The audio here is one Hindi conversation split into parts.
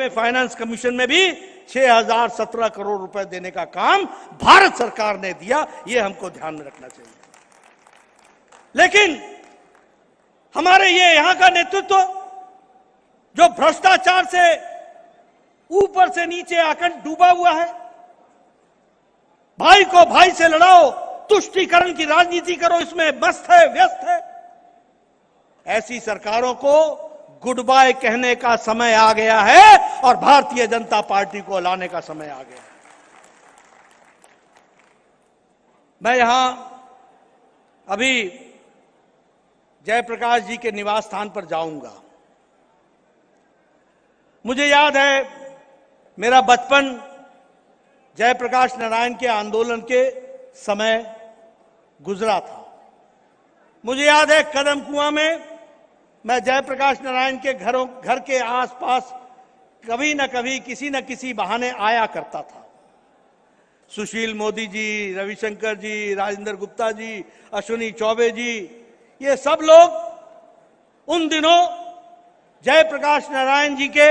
में फाइनेंस कमीशन में भी 6017 करोड़ रुपए देने का काम भारत सरकार ने दिया। यह हमको ध्यान में रखना चाहिए। लेकिन हमारे ये यहां का नेतृत्व जो भ्रष्टाचार से ऊपर से नीचे आकर डूबा हुआ है, भाई को भाई से लड़ाओ, तुष्टीकरण की राजनीति करो, इसमें मस्त है, व्यस्त है। ऐसी सरकारों को गुड बाय कहने का समय आ गया है और भारतीय जनता पार्टी को लाने का समय आ गया है। मैं यहां अभी जयप्रकाश जी के निवास स्थान पर जाऊंगा। मुझे याद है मेरा बचपन जयप्रकाश नारायण के आंदोलन के समय गुजरा था। मुझे याद है कदम कुआं में मैं जयप्रकाश नारायण के घर के आसपास कभी न कभी किसी न किसी बहाने आया करता था। सुशील मोदी जी, रविशंकर जी, राजेंद्र गुप्ता जी, अश्विनी चौबे जी, ये सब लोग उन दिनों जयप्रकाश नारायण जी के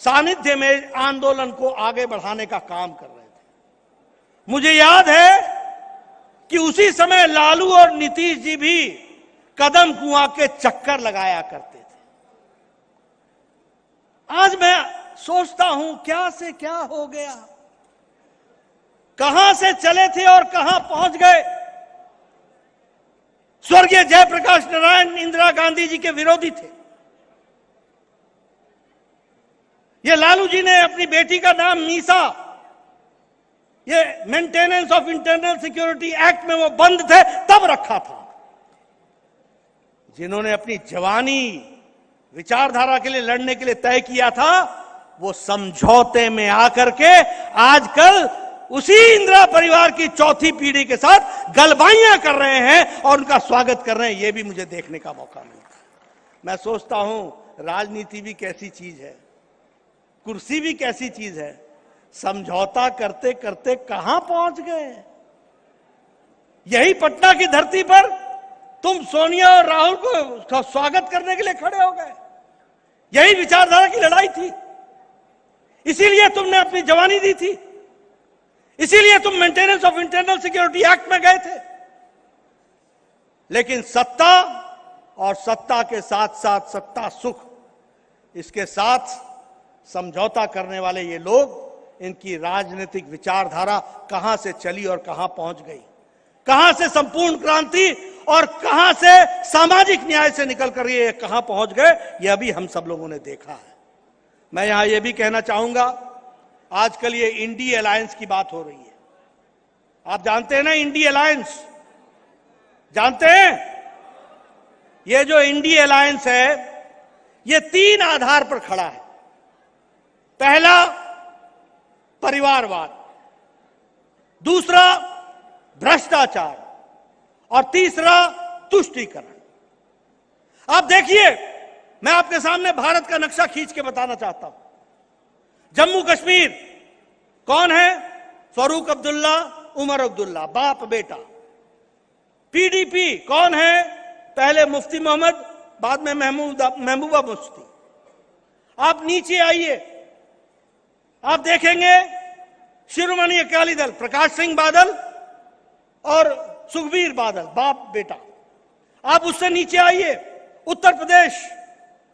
सानिध्य में आंदोलन को आगे बढ़ाने का काम कर रहे थे। मुझे याद है कि उसी समय लालू और नीतीश जी भी कदम कुआं के चक्कर लगाया करते थे। आज मैं सोचता हूं क्या से क्या हो गया, कहां से चले थे और कहां पहुंच गए। स्वर्गीय जयप्रकाश नारायण इंदिरा गांधी जी के विरोधी थे। ये लालू जी ने अपनी बेटी का नाम मीसा, ये maintenance of internal security act में वो बंद थे तब रखा था। जिन्होंने अपनी जवानी विचारधारा के लिए लड़ने के लिए तय किया था, वो समझौते में आकर के आजकल उसी इंदिरा परिवार की चौथी पीढ़ी के साथ गलबाइयां कर रहे हैं और उनका स्वागत कर रहे हैं। ये भी मुझे देखने का मौका मिलता है। मैं सोचता हूं राजनीति भी कैसी चीज है, कुर्सी भी कैसी चीज है। समझौता करते करते कहां पहुंच गए। यही पटना की धरती पर तुम सोनिया और राहुल को स्वागत करने के लिए खड़े हो गए। यही विचारधारा की लड़ाई थी, इसीलिए तुमने अपनी जवानी दी थी, इसीलिए तुम maintenance of internal security act में गए थे। लेकिन सत्ता और सत्ता के साथ साथ सत्ता सुख, इसके साथ समझौता करने वाले ये लोग, इनकी राजनीतिक विचारधारा कहां से चली और कहां पहुंच गई, कहां से संपूर्ण क्रांति और कहां से सामाजिक न्याय से निकल कर ये कहां पहुंच गए, यह भी हम सब लोगों ने देखा है। मैं यहां यह भी कहना चाहूंगा, आजकल ये इंडी अलायंस की बात हो रही है। आप जानते हैं ना इंडी अलायंस, जानते हैं? ये जो इंडी अलायंस है ये 3 आधार पर खड़ा है। पहला परिवारवाद, दूसरा भ्रष्टाचार और तीसरा तुष्टीकरण। आप देखिए, मैं आपके सामने भारत का नक्शा खींच के बताना चाहता हूं। जम्मू कश्मीर कौन है? फारूक अब्दुल्ला, उमर अब्दुल्ला, बाप बेटा। पीडीपी कौन है? पहले मुफ्ती मोहम्मद, बाद में महबूबा मुफ्ती। आप नीचे आइए, आप देखेंगे शिरोमणि अकाली दल, प्रकाश सिंह बादल और सुखबीर बादल, बाप बेटा। आप उससे नीचे आइए, उत्तर प्रदेश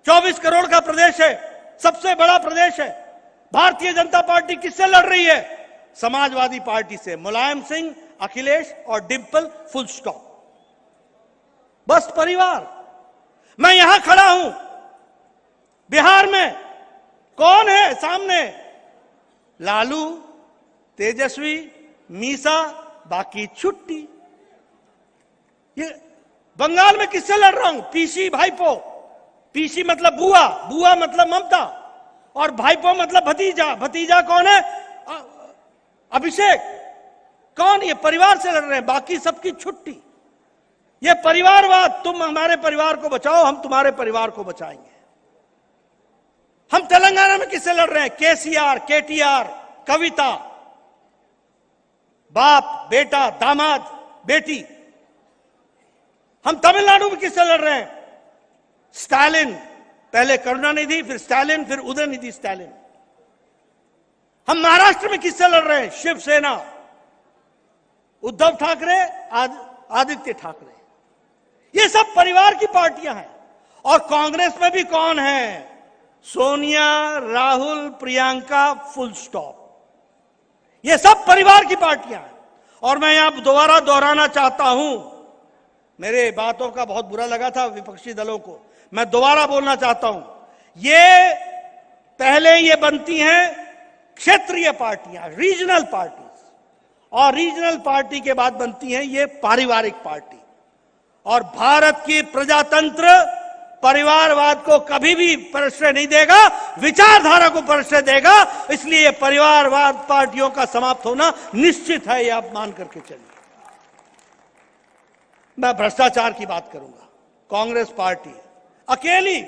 24 करोड़ का प्रदेश है, सबसे बड़ा प्रदेश है। भारतीय जनता पार्टी किससे लड़ रही है? समाजवादी पार्टी से, मुलायम सिंह, अखिलेश और डिंपल, फुल स्टॉप। बस परिवार। मैं यहां खड़ा हूं, बिहार में कौन है सामने? लालू, तेजस्वी, मीसा, बाकी छुट्टी। ये बंगाल में किससे लड़ रहा हूं? पीसी भाईपो। पीसी मतलब बुआ, बुआ मतलब ममता और भाईपो मतलब भतीजा। भतीजा कौन है? अभिषेक। कौन? ये परिवार से लड़ रहे हैं, बाकी सबकी छुट्टी। ये परिवारवाद। तुम हमारे परिवार को बचाओ, हम तुम्हारे परिवार को बचाएंगे। हम तेलंगाना में किससे लड़ रहे हैं? केसीआर, केटीआर, कविता, बाप बेटा, दामाद बेटी। हम तमिलनाडु में किससे लड़ रहे हैं? स्टालिन, पहले करुणानिधि, फिर स्टालिन, फिर उदयनिधि स्टालिन। हम महाराष्ट्र में किससे लड़ रहे हैं? शिवसेना, उद्धव ठाकरे, आदित्य ठाकरे, ये सब परिवार की पार्टियां हैं। और कांग्रेस में भी कौन है? Sonia, Rahul, Priyanka, full stop. ये सब परिवार की पार्टियां हैं। और मैं यहां दोबारा दोहराना चाहता हूं, मेरे बातों का बहुत बुरा लगा था विपक्षी दलों को, मैं दोबारा बोलना चाहता हूं, ये पहले ये बनती हैं क्षेत्रीय पार्टियां, रीजनल पार्टीज, और रीजनल पार्टी के बाद बनती हैं ये पारिवारिक पार्टी। और भारत की प्रजातंत्र परिवारवाद को कभी भी प्रश्रय नहीं देगा, विचारधारा को प्रश्रय देगा। इसलिए परिवारवाद पार्टियों का समाप्त होना निश्चित है, यह आप मान करके चलिए। मैं भ्रष्टाचार की बात करूंगा। कांग्रेस पार्टी अकेली